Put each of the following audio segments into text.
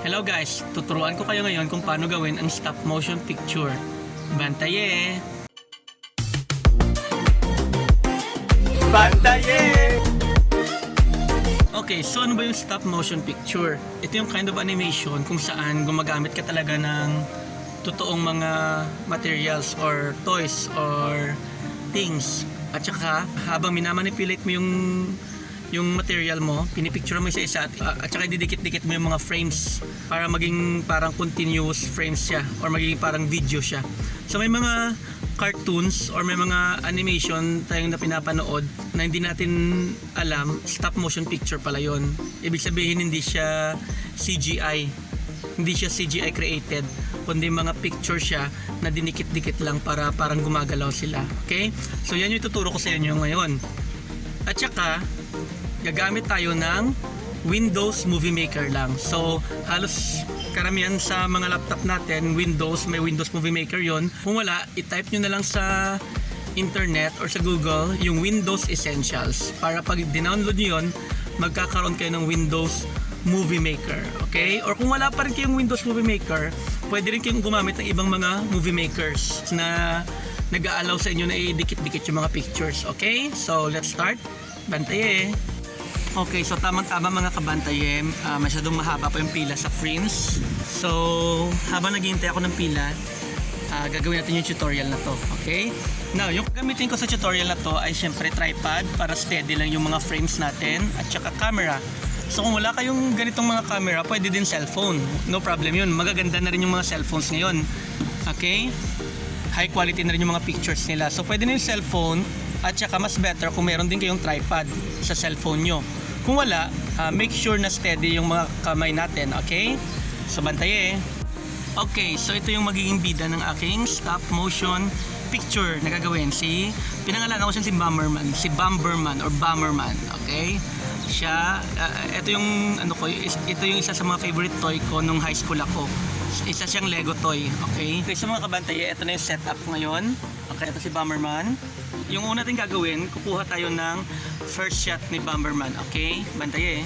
Hello guys, tuturuan ko kayo ngayon kung paano gawin ang stop motion picture. BantaYeah! BantaYeah! Okay, so ano ba yung stop motion picture? Ito yung kind of animation kung saan gumagamit ka talaga ng totoong mga materials or toys or things. At saka habang minamanipulate mo yung material mo, pinipicture mo isa-isa at saka didikit-dikit mo yung mga frames para maging parang continuous frames siya or magiging parang video siya. So may mga cartoons or may mga animation tayong na pinapanood na hindi natin alam, stop motion picture pala yun. Ibig sabihin hindi siya CGI, hindi siya CGI created, kundi mga picture siya na dinikit-dikit lang para parang gumagalaw sila. Okay? So yan yung ituturo ko sa inyo ngayon. At saka gagamit tayo ng Windows Movie Maker lang. So, halos karamihan sa mga laptop natin, may Windows Movie Maker yon. Kung wala, i-type nyo na lang sa internet or sa Google yung Windows Essentials. Para pag dinownload nyo yun, magkakaroon kayo ng Windows Movie Maker. Okay? Or kung wala pa rin kayong Windows Movie Maker, pwede rin kayong gumamit ng ibang mga movie makers na nag-aalaw sa inyo na i-dikit-dikit yung mga pictures. Okay? So, let's start. BantaYeah! Okay, so tamang-tama mga kaBantaYeah, masyadong mahaba pa yung pila sa prints. So, habang naghihintay ako ng pila, gagawin natin yung tutorial na to. Okay? Now, yung gamitin ko sa tutorial na to ay syempre tripod para steady lang yung mga frames natin at saka camera. So, kung wala kayong ganitong mga camera, pwede din cellphone. No problem yun. Magaganda na rin yung mga cellphones ngayon. Okay? High quality na rin yung mga pictures nila. So, pwede na yung cellphone at saka mas better kung meron din kayong tripod sa cellphone nyo. Kung wala, make sure na steady yung mga kamay natin, okay? So, BantaYeah! Okay, so ito yung magiging bida ng aking stop motion picture na gagawin. Pinangalanan ko siya si Bomberman or Bomberman, okay? Siya, ito yung ito yung isa sa mga favorite toy ko nung high school ako. Isa siyang Lego toy, okay? Okay, so mga kaBantaYeah, ito na yung setup ngayon. Okay, ito si Bomberman. Yung una natin gagawin, kukuha tayo ng first shot ni Bomberman, okay? BantaYeah!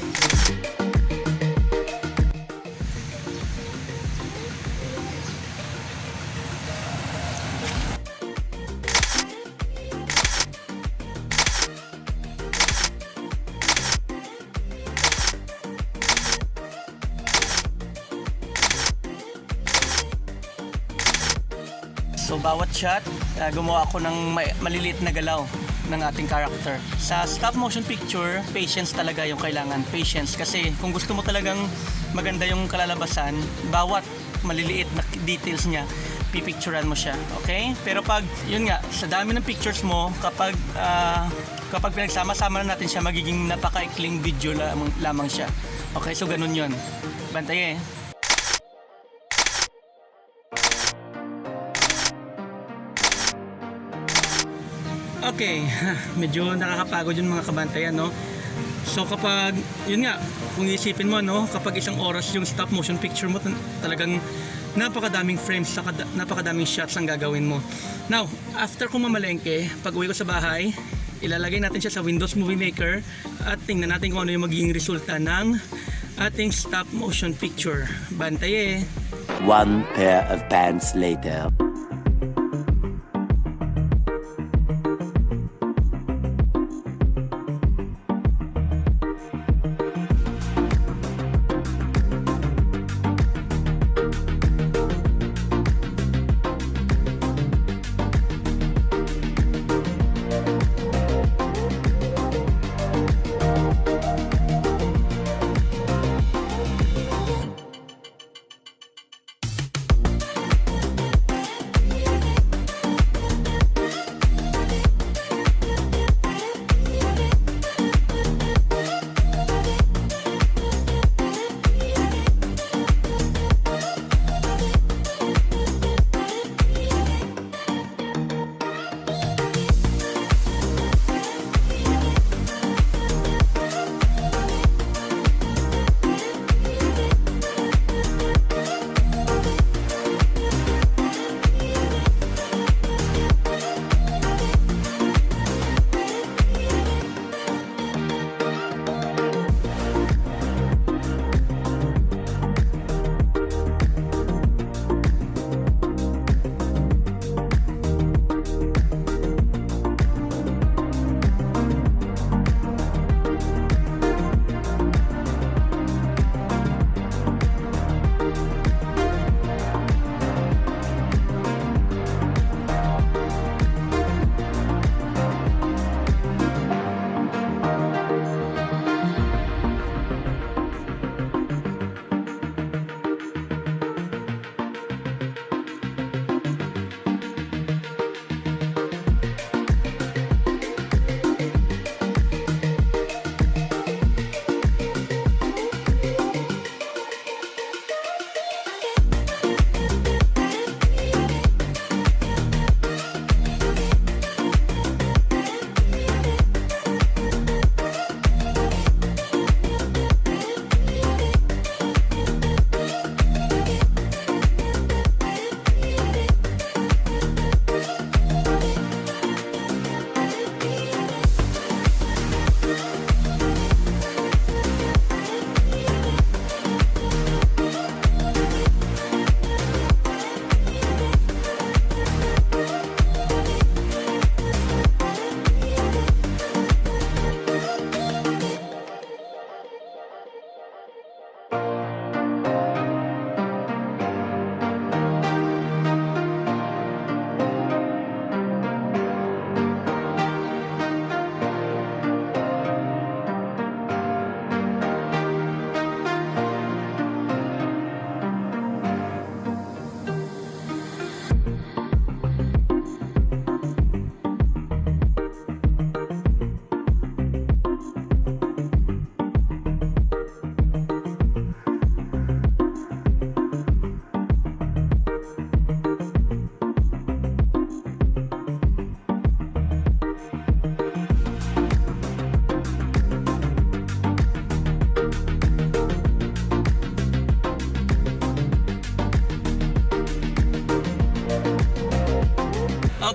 So bawat shot, gumawa ako ng maliliit na galaw ng ating character. Sa stop motion picture, patience talaga yung kailangan. Patience kasi kung gusto mo talagang maganda yung kalalabasan, bawat maliliit na details niya, pipicturean mo siya. Okay? Pero pag, yun nga, sa dami ng pictures mo, kapag pinagsama-sama na natin siya, magiging napaka-ikling video lamang siya. Okay? So ganun yun. BantaYeah! Okay, medyo nakakapagod yung mga kaBantaYeah, no? So kapag, yun nga, kung isipin mo, no, kapag isang oras yung stop motion picture mo, talagang napakadaming frames, napakadaming shots ang gagawin mo. Now, after kong mamalengke, pag uwi ko sa bahay, ilalagay natin siya sa Windows Movie Maker at tingnan natin kung ano yung magiging resulta ng ating stop motion picture. BantaYeah! One pair of pants later.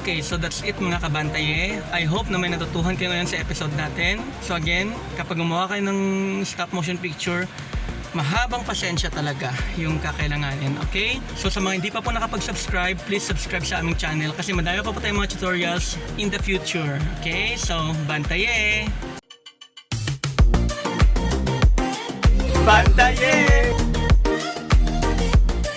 Okay, so that's it mga kabantaye. I hope na may natutuhan kayo ngayon sa episode natin. So again, kapag gumawa kayo ng stop motion picture, mahabang pasensya talaga yung kakailanganin, okay? So sa mga hindi pa po nakapag-subscribe, please subscribe sa aming channel kasi madami pa po tayong mga tutorials in the future, okay? So, BantaYeah! BantaYeah!